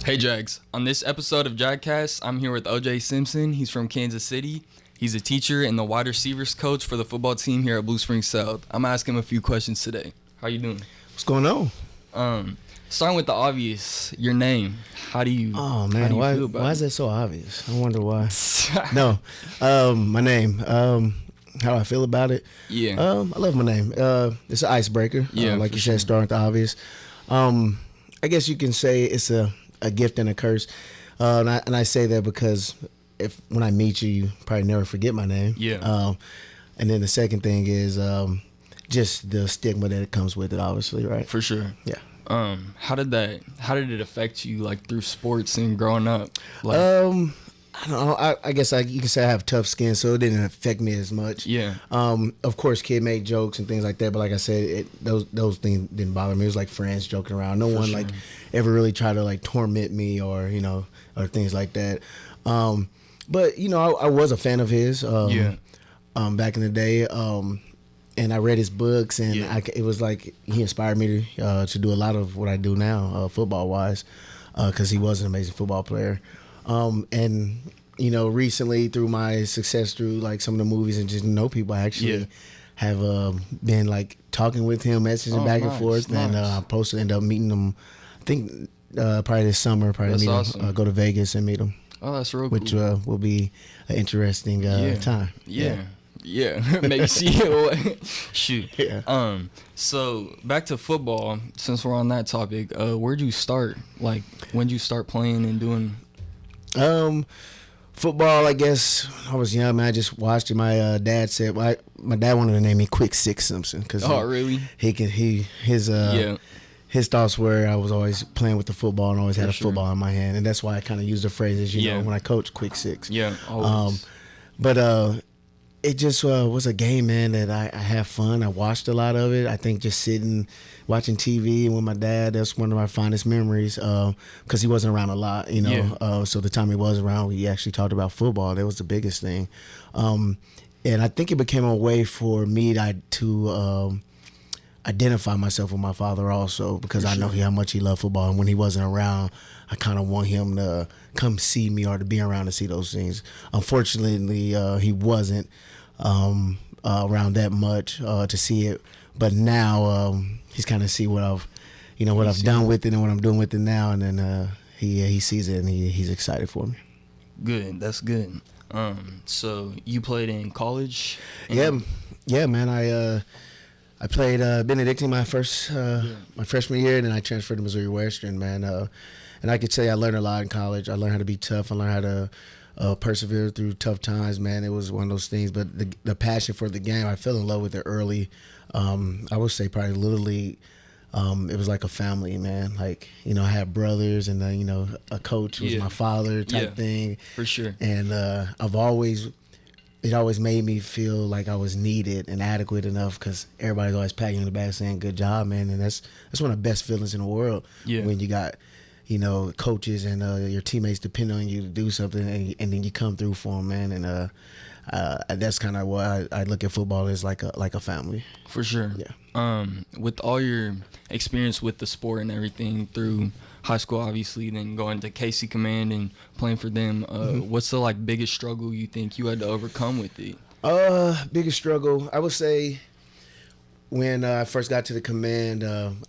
Hey Jags, on this episode of JAGcast, I'm here with OJ SIMPSON. He's from Kansas City. He's a teacher and the wide receivers coach for the football team here at Blue Springs South. I'm gonna ask him a few questions today. How you doing? What's going on? Starting with the obvious, your name. How do you? Oh man, why is that so obvious? I wonder why. No, my name. How I feel about it? Yeah. I love my name. It's an icebreaker. Yeah, like you sure. said, starting with the obvious. I guess you can say it's a gift and a curse. And I say that because when I meet you, you probably never forget my name. Yeah. And then the second thing is just the stigma that it comes with it, obviously, right? For sure. Yeah. How did it affect you, like, through sports and growing up? Like, I don't know. I guess you can say I have tough skin, so it didn't affect me as much. Yeah. Of course, kid made jokes and things like that, but like I said, those things didn't bother me. It was like friends joking around. No one sure. like ever really tried to like torment me or or things like that. But I was a fan of his. Back in the day. And I read his books, and it was like he inspired me to do a lot of what I do now, football wise, because he was an amazing football player. And recently through my success through like some of the movies and just know people, I actually have been like talking with him, messaging back and forth, and I'm supposed to end up meeting him. I think probably this summer, That's meet awesome. him, go to Vegas and meet him. Oh, that's real cool. Which will be an interesting time. Yeah, maybe see you. Shoot. Yeah. So back to football. Since we're on that topic, where'd you start? Like, when'd you start playing and doing? Football. I guess I was young, man. I just watched it. My dad said, my dad wanted to name me Quick Six Simpson because Really? His thoughts were I was always playing with the football and always had a football in my hand, and that's why I kind of use the phrase as you know when I coach Quick Six. Yeah. Always. But it just was a game, man, that I had fun. I watched a lot of it. I think just sitting, watching TV with my dad, that's one of my fondest memories because he wasn't around a lot, So the time he was around, we actually talked about football. That was the biggest thing. And I think it became a way for me to identify myself with my father also because I know how much he loved football. And when he wasn't around, I kind of want him to come see me or to be around to see those things. Unfortunately, he wasn't around that much to see it. But now he's kind of see what I've done with it and what I'm doing with it now. And then he sees it and he's excited for me. Good. That's good. So you played in college? Yeah, man. I played Benedictine my freshman year, and then I transferred to Missouri Western, man. And I could say I learned a lot in college. I learned how to be tough. I learned how to persevere through tough times, man. It was one of those things. But the passion for the game, I fell in love with it early. I would say probably Little League. It was like a family, man. Like, I had brothers, and a coach was my father type thing. For sure. And it always made me feel like I was needed and adequate enough because everybody's always patting you on the back saying, good job, man. And that's one of the best feelings in the world when you got, coaches and your teammates depend on you to do something and then you come through for them, man. And that's kind of what I look at football as like a family. For sure. Yeah. With all your experience with the sport and everything through high school, obviously, then going to KC Command and playing for them, what's the biggest struggle you think you had to overcome with it? Biggest struggle, I would say when I first got to the Command,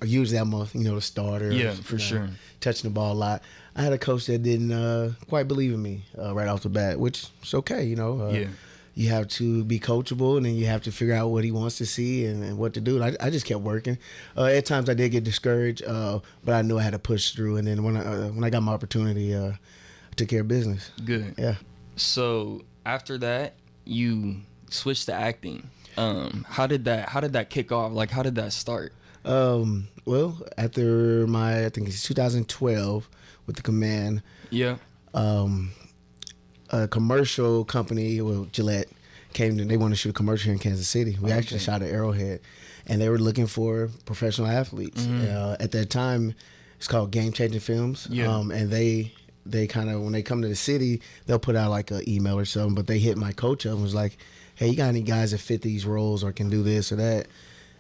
usually I'm the starter. Yeah, for sure. Touching the ball a lot. I had a coach that didn't quite believe in me right off the bat, which is okay, You have to be coachable, and then you have to figure out what he wants to see and what to do. And I just kept working. At times I did get discouraged, but I knew I had to push through. And then when I got my opportunity, I took care of business. Good. Yeah. So after that, you switched to acting. How did that kick off? Like, how did that start? Well, after I think it's 2012 with the Command. Yeah. A commercial company, Gillette, came to. They wanted to shoot a commercial here in Kansas City. We actually shot at Arrowhead, and they were looking for professional athletes. At that time, it's called Game Changing Films. Yeah. And they kind of, when they come to the city, they'll put out like an email or something. But they hit my coach up and was like, "Hey, you got any guys that fit these roles or can do this or that?"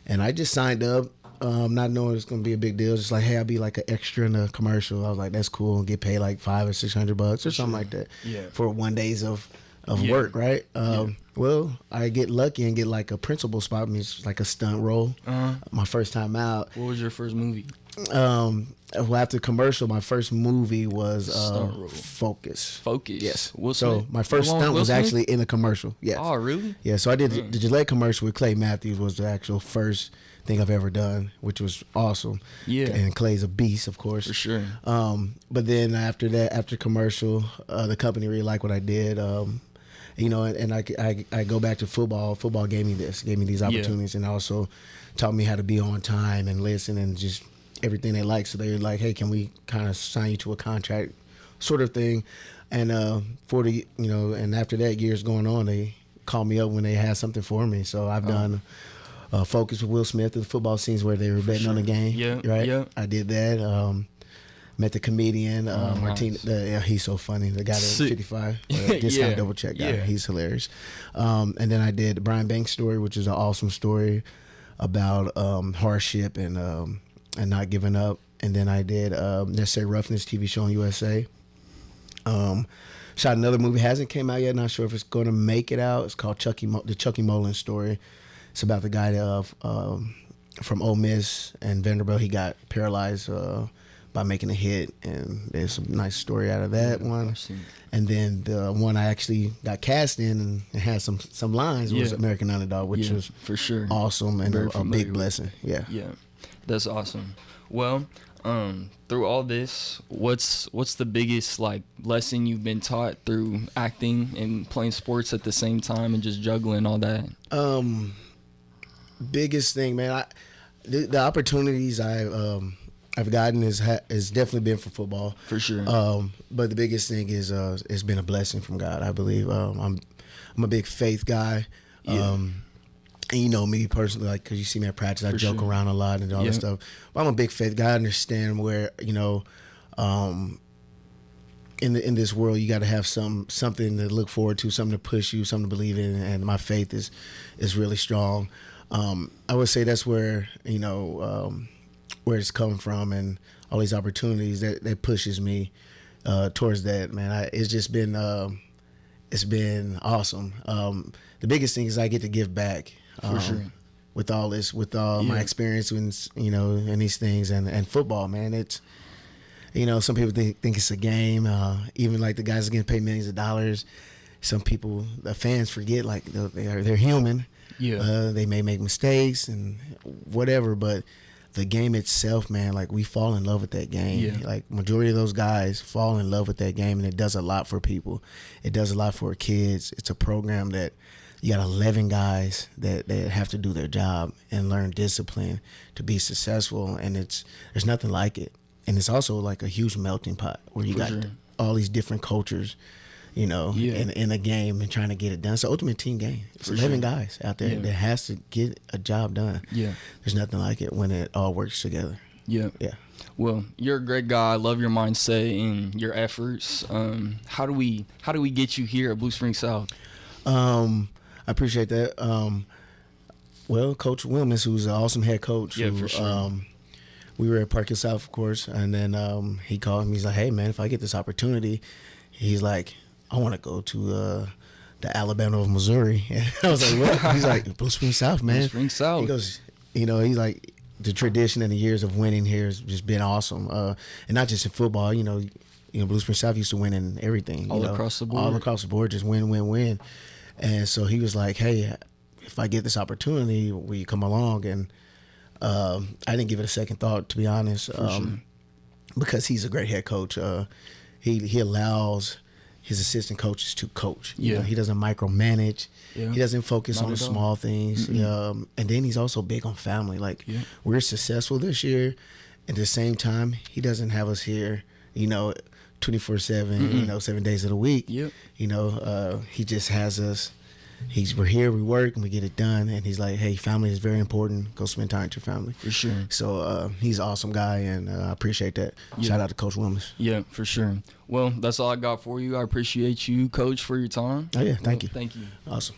And I just signed up. not knowing it's gonna be a big deal. Just like, hey, I'll be like an extra in a commercial. I was like, that's cool. Get paid like $500 or $600 or something like that. Yeah. For 1 days of Yeah. work, right? Yeah. Well, I get lucky and get like a principal spot. I mean, it's like a stunt role. My first time out. What was your first movie? Well, after commercial, my first movie was Stunt role. Focus. Focus. Yes. Will So Smith? my first The one stunt with was Will Smith? actually in a commercial. Yes. Oh, really? Yeah. So I did the Gillette commercial with Clay Matthews. Was the actual first thing I've ever done, which was awesome. Yeah. And Clay's a beast, of course. For sure. But then after that, after commercial, the company really liked what I did. And I go back to football. Football gave me these opportunities, and also taught me how to be on time and listen and just everything they like. So they're like, hey, can we kind of sign you to a contract, sort of thing? And and after that, years going on, they called me up when they had something for me. So I've done Focus with Will Smith, the football scenes where they were betting on the game. Yeah, right. yeah. I did that. Met the comedian Martin. Nice. He's so funny. The guy that's 55. Discount Yeah. double check guy. Yeah. He's hilarious. And then I did the Brian Banks story, which is an awesome story about hardship and not giving up. And then I did Necessary Roughness TV show on USA. Shot another movie, hasn't came out yet. Not sure if it's going to make it out. It's called the Chucky Mullen story. It's about the guy that, from Ole Miss and Vanderbilt. He got paralyzed by making a hit, and there's some nice story out of that one. And then the one I actually got cast in and had some lines was American Underdog, which was for sure awesome and a familiar big with blessing. Yeah. Yeah, that's awesome. Well, through all this, what's the biggest like lesson you've been taught through acting and playing sports at the same time and just juggling all that? Biggest thing, man. The opportunities I've gotten is definitely been for football. For sure. But the biggest thing is it's been a blessing from God, I believe. I'm a big faith guy. Yeah. And you know me personally, like, because you see me at practice, I joke around a lot and all that stuff. But I'm a big faith guy. I understand where, in this world, you got to have something to look forward to, something to push you, something to believe in. And my faith is really strong. I would say that's where, where it's come from, and all these opportunities that pushes me towards that, man. It's just been it's been awesome. The biggest thing is I get to give back For sure. with all this, with all my experience in these things, and football, man. It's some people think it's a game. Even like the guys that getting paid millions of dollars, some people, the fans forget, like they're human. Yeah. They may make mistakes and whatever, but the game itself, man, like we fall in love with that game. Yeah. Like majority of those guys fall in love with that game, and it does a lot for people. It does a lot for kids. It's a program that you got 11 guys that have to do their job and learn discipline to be successful, and there's nothing like it. And it's also like a huge melting pot where you got all these different cultures, in a game and trying to get it done. It's an ultimate team game. It's 11 guys out there that has to get a job done. Yeah. There's nothing like it when it all works together. Yeah. Yeah. Well, you're a great guy. I love your mindset and your efforts. How do we get you here at Blue Spring South? I appreciate that. Well, Coach Wilmus, who's an awesome head coach. Yeah, for sure. We were at Park Hill South, of course, and then he called me. He's like, "Hey, man, if I get this opportunity," he's like, "I want to go to the Alabama of Missouri." And I was like, "What?" He's like, "Blue Spring South, man." Blue Spring South. He goes, he's like, the tradition and the years of winning here has just been awesome, and not just in football. Blue Spring South used to win in everything. All across the board. All across the board, just win, win, win. And so he was like, "Hey, if I get this opportunity, will you come along?" And I didn't give it a second thought, to be honest, because he's a great head coach. He allows his assistant coaches to coach. Yeah. He doesn't micromanage. Yeah. He doesn't focus on the small things. And then he's also big on family. Like, we're successful this year. At the same time, he doesn't have us here, 24/7, 7 days of the week. Yep. He just has us. We're here, we work, and we get it done. And he's like, "Hey, family is very important. Go spend time with your family." For sure. So he's an awesome guy, and I appreciate that. Shout out to Coach Wilmus. Yeah, for sure. Well, that's all I got for you. I appreciate you, Coach, for your time. Oh, yeah. Thank you. Thank you. Awesome.